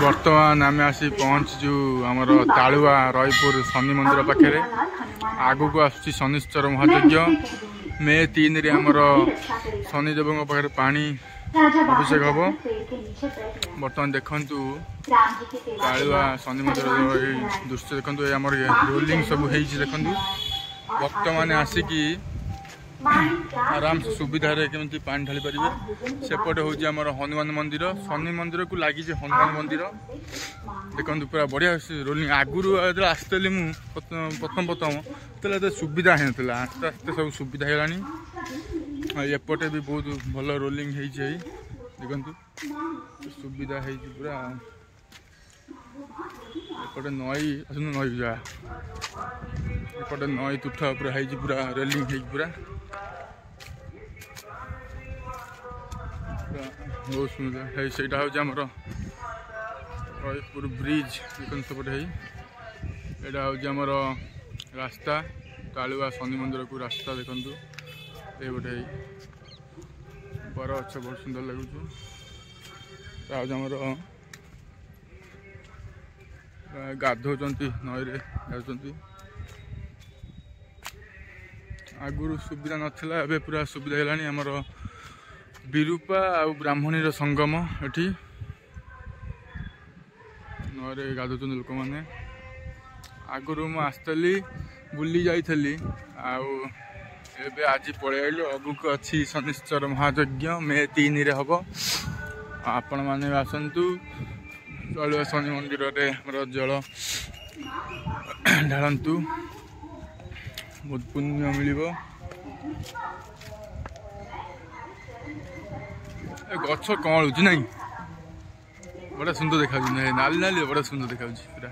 बर्तमान आम आसी पहुँचु आमर तालुआ रईपुर शनि मंदिर पाखे आगु को आसुची शनिश्चर महायज्ञ मे 3 रे आमर शनिदेव पाखे पानी अभिषेक हम बर्तमान देखु तालुआ शनि मंदिर दृश्य देखु आम रोलिंग सब देखु भक्त मैंने आसिकी आराम से सुविधा केमती पानी ढाली पारे सेपटे हूँ आमर हनुमान मंदिर शनि मंदिर को लगी हनुमान मंदिर देखो पूरा बढ़िया रोलिंग आगुरी आसती प्रथम तो सुविधा है आस्ते आस्ते सब सुविधा है एपटे भी बहुत भल रोलिंग देखु सुविधा है पूरा एपटे नई नई जा एपटे नई तुठ पूरा है पूरा रेलिंग है पूरा बहुत सुंदर है सहीटा हूँ आमर रईपुर ब्रिज देखते सेपटे है यहाँ हूँ आमर रास्ता तालुआ शनि मंदिर को रास्ता देखु ये बर अच्छा बहुत सुंदर लगुच आमर गाधोचंती नईरे गाधुचंती आगुरी सुविधा नाला एवं पूरा सुविधा है आमर विरूपा आ ब्राह्मणी संगम एटी नईरे गाधुचंती लोक मैंने आगुरी मुझे आसली बुली जाइली आबे आज पलि आइलु अगु को अच्छी शनिश्चर महायज्ञ मे 3 रे हम आपण मैंने आसतु तालुआ शनि मंदिर जल ढालतु बहुत पुण्य मिल गछ कौलुच ना बड़ा सुंदर देखा नाली नाली बड़ा सुंदर देखा पूरा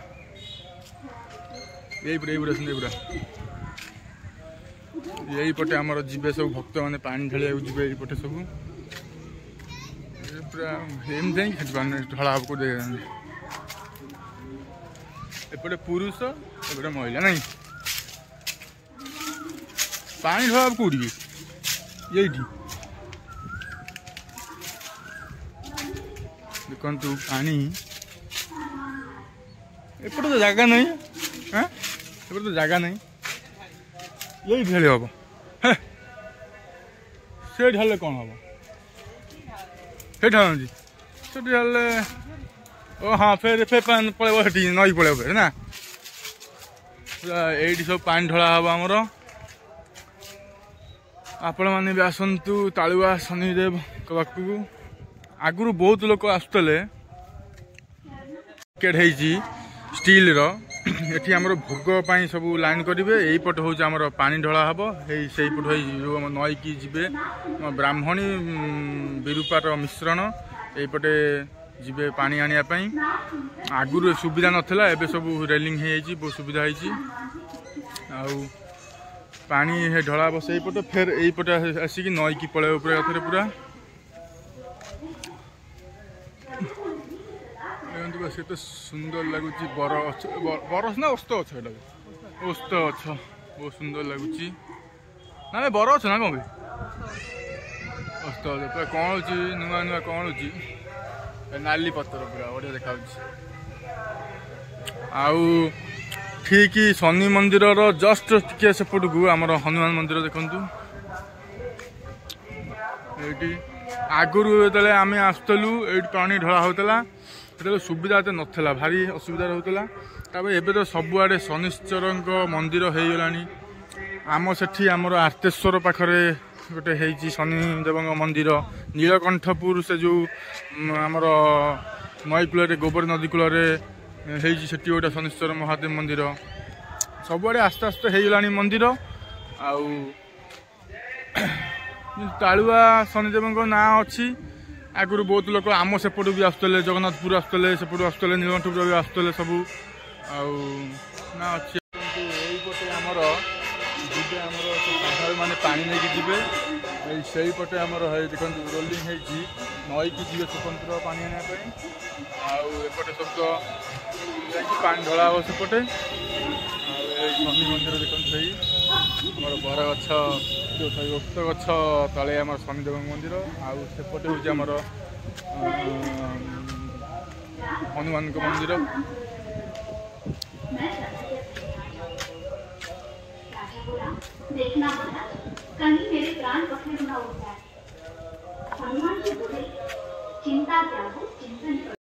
यही पूरा सुंदर पूरा यही पटे आमर जीवे सब भक्त मैंने पानी ढालिया जी पटे सब पूरा एमती ढला को एपटे पुरुष एपटे महिला नहीं पानी ढला कौटी ये देखु पानी एपटे तो जगह नहीं हाँ एपटे तो जगह नहीं यही ढाले हम से ढाले कौन हम से ढालती से ढाले ओ हाँ फिर पलैब नई पलैब फिर ना पूरा ये सब पानी ढला हम आमर आपण मैंने भी आसतु तालुआ शनिदेव पाखक आगुरी बहुत लोग आसुले स्टील एटी आमर भोग सब लाइन करेंगे यही पट हूँ आमर पानी ढला हम से पट नई की जी ब्राह्मणी विरूपार मिश्रण यहीपटे जी पानी आने आगुरी सुविधा नाला एवं सब रेलिंग बहुत सुविधा है पानी ढला हम से पटे फिर यहीपटे आसिक नई की पलैब पूरा पूरा से तो सुंदर लगुच बरस ना ओस्त गछ एटा ओस्त गछ बहुत सुंदर लगुच ना बर अच्छ ना कौन भी ओस्त गछ पूरा कौन नुआ नुआ कौन नाली पतर पूरा बढ़िया देखा ठीक शनि मंदिर जस्ट टे सेपट को आमर हनुमान मंदिर देखु ये आगुरी जो आम आसलु ये पानी ढला होता तो सुविधा तो नाला भारी असुविधा होता एबे तो सबुआड़े शनिश्चर मंदिर हो गला आम से आमर आर्तेश्वर पाखरे गोटे शनिदेव मंदिर नीलकंठपुर से जो आमर नई कूल गोबर नदी कूल से गोटे शनिश्चर महादेव मंदिर सबुआड़े आस्ते आस्ते हो गला मंदिर तालुआ शनिदेव ना अच्छी आगुरी बहुत लोग आम सेपट भी आसुले जगन्नाथपुर आसुले सेपट आसुले नीलकंठपुर भी आसुले सबू ना अच्छी यहीपटे आमर जी आमर मैंने पानी नहीं जी से पटे आमर देखो रोलिंग नई की जी स्वतंत्र पानी आने आउपटे सब तो पानी ढला हम सेपटे शनि मंदिर देखते ଆମର ବରଗଛ ଯେଉଁ ସରି ଓସ୍ତ ଗଛ ତଳେ ଆମର ଶନିଦେବଙ୍କ ମନ୍ଦିର, ଆଉ ସେପଟେ ହେଉଛି ଆମର ହନୁମାନଙ୍କ ମନ୍ଦିର। देखना मना, कहीं मेरे प्राण पखेरु न उड़ जाए। हनुमान जी बोले, चिंता त्यागो, चिंतन करो।